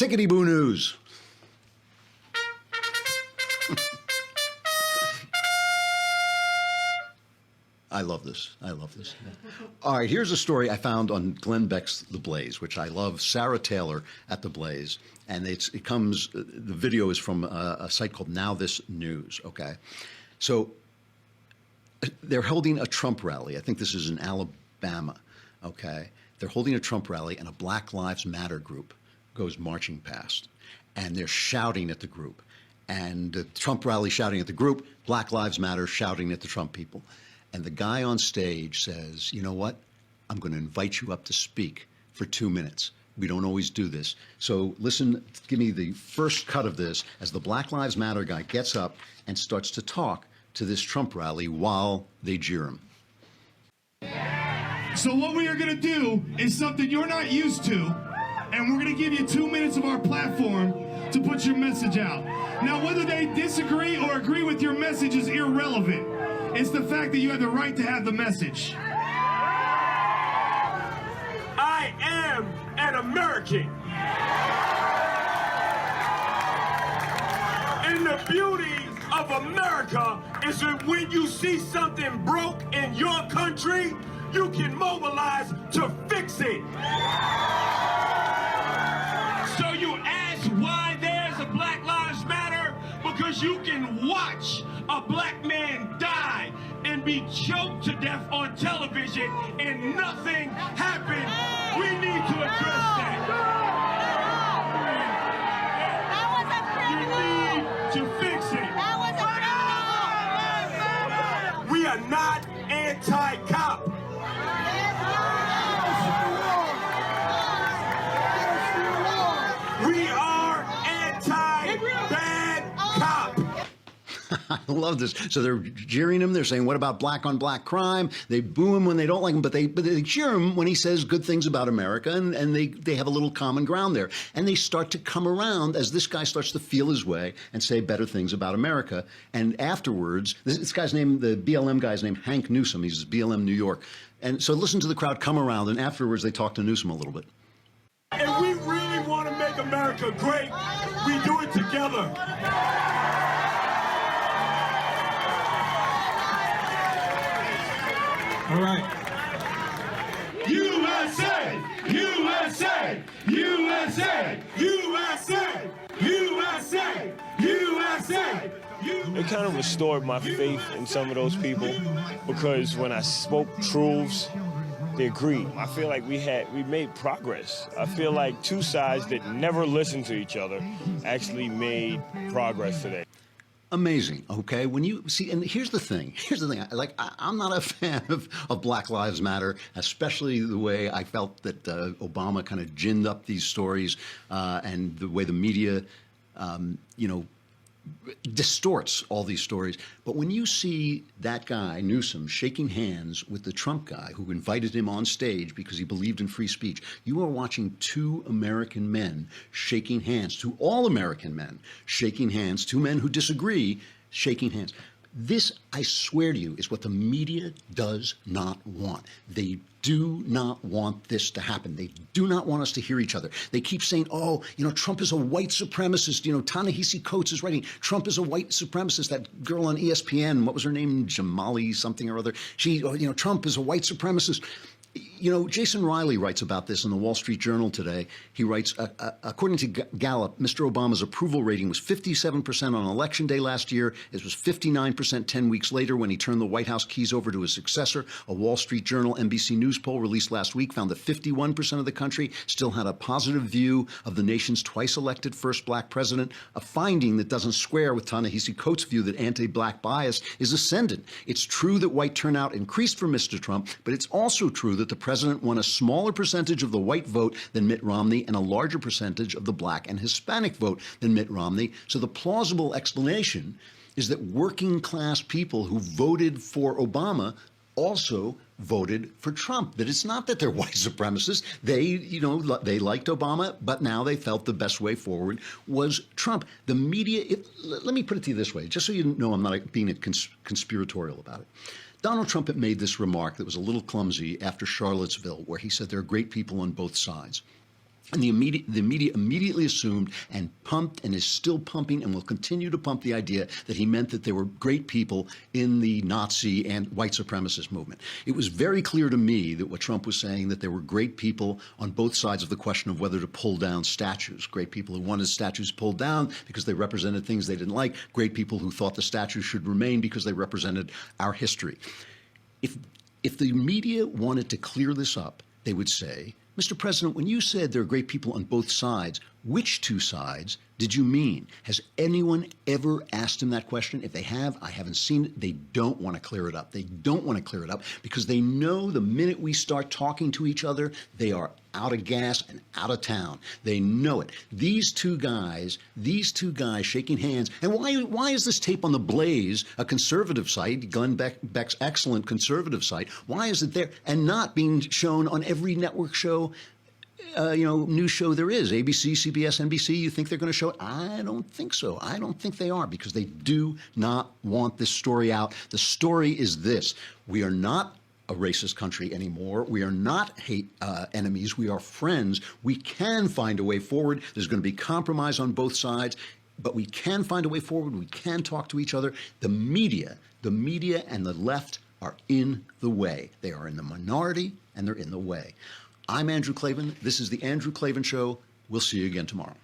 Tickety-Boo news. I love this. I love this. All right, here's a story I found on Glenn Beck's The Blaze, which I love. Sarah Taylor at The Blaze. And the video is from a site called Now This News, okay? So they're holding a Trump rally. I think this is in Alabama, okay? They're holding a Trump rally, and a Black Lives Matter group goes marching past. And they're shouting at the group. And the Trump rally shouting at the group, Black Lives Matter shouting at the Trump people. And the guy on stage says, you know what? I'm going to invite you up to speak for 2 minutes. We don't always do this. So listen, give me the first cut of this as the Black Lives Matter guy gets up and starts to talk to this Trump rally while they jeer him. So what we are going to do is something you're not used to, and we're going to give you 2 minutes of our platform to put your message out. Now, whether they disagree or agree with your message is irrelevant. It's the fact that you have the right to have the message. I am an American. And the beauty of America is that when you see something broke in your country, you can mobilize to fix it. So you ask why there's a Black Lives Matter? Because you can watch a black man die and be choked to death on television and nothing happened. We need to address that. You need to fix it. We are not anti-cop. We are anti-bad cop. I love this. So they're jeering him. They're saying, what about black on black crime? They boo him when they don't like him, but they cheer him when he says good things about America, and they have a little common ground there. And they start to come around as this guy starts to feel his way and say better things about America. And afterwards, this guy's name, the BLM guy's named Hank Newsom. He's BLM New York. And so listen to the crowd come around, and afterwards they talk to Newsom a little bit. If we really want to make America great, we do it together. All right. USA! USA! USA! USA! USA! USA! It kind of restored my faith in some of those people because when I spoke truths, they agreed. I feel like we made progress. I feel like two sides that never listened to each other actually made progress today. Amazing. Okay. When you see, and here's the thing. I'm not a fan of Black Lives Matter, especially the way I felt that Obama kind of ginned up these stories and the way the media, distorts all these stories. But when you see that guy, Newsom, shaking hands with the Trump guy who invited him on stage because he believed in free speech, you are watching two American men shaking hands, two all American men shaking hands, two men who disagree shaking hands. This, I swear to you, is what the media does not want. They do not want this to happen. They do not want us to hear each other. They keep saying, oh, Trump is a white supremacist. Ta-Nehisi Coates is writing, Trump is a white supremacist. That girl on ESPN, what was her name? Jamali something or other. Trump is a white supremacist. Jason Riley writes about this in the Wall Street Journal today. He writes, according to Gallup, Mr. Obama's approval rating was 57% on Election Day last year. It was 59% 10 weeks later when he turned the White House keys over to his successor. A Wall Street Journal NBC News poll released last week found that 51% of the country still had a positive view of the nation's twice-elected first black president, a finding that doesn't square with Ta-Nehisi Coates' view that anti-black bias is ascendant. It's true that white turnout increased for Mr. Trump, but it's also true that the president won a smaller percentage of the white vote than Mitt Romney and a larger percentage of the black and Hispanic vote than Mitt Romney. So the plausible explanation is that working class people who voted for Obama also voted for Trump. That it's not that they're white supremacists. They liked Obama, but now they felt the best way forward was Trump. The media, let me put it to you this way, just so you know I'm not being conspiratorial about it. Donald Trump had made this remark that was a little clumsy after Charlottesville, where he said there are great people on both sides. And the media immediately assumed and pumped and is still pumping and will continue to pump the idea that he meant that there were great people in the Nazi and white supremacist movement. It was very clear to me that what Trump was saying, that there were great people on both sides of the question of whether to pull down statues. Great people who wanted statues pulled down because they represented things they didn't like. Great people who thought the statues should remain because they represented our history. If the media wanted to clear this up, they would say, Mr. President, when you said there are great people on both sides, which two sides did you mean? Has anyone ever asked him that question? If they have, I haven't seen it. They don't want to clear it up. They don't want to clear it up because they know the minute we start talking to each other, they are out of gas and out of town. They know it. These two guys shaking hands. And why is this tape on The Blaze, a conservative site, Glenn Beck's excellent conservative site, why is it there and not being shown on every network show, news show there is? ABC, CBS, NBC, you think they're going to show it? I don't think so. I don't think they are, because they do not want this story out. The story is this: we are not a racist country anymore. We are not enemies. We are friends. We can find a way forward. There's going to be compromise on both sides, but we can find a way forward. We can talk to each other. The media and the left are in the way. They are in the minority and they're in the way. I'm Andrew Klavan. This is The Andrew Klavan Show. We'll see you again tomorrow.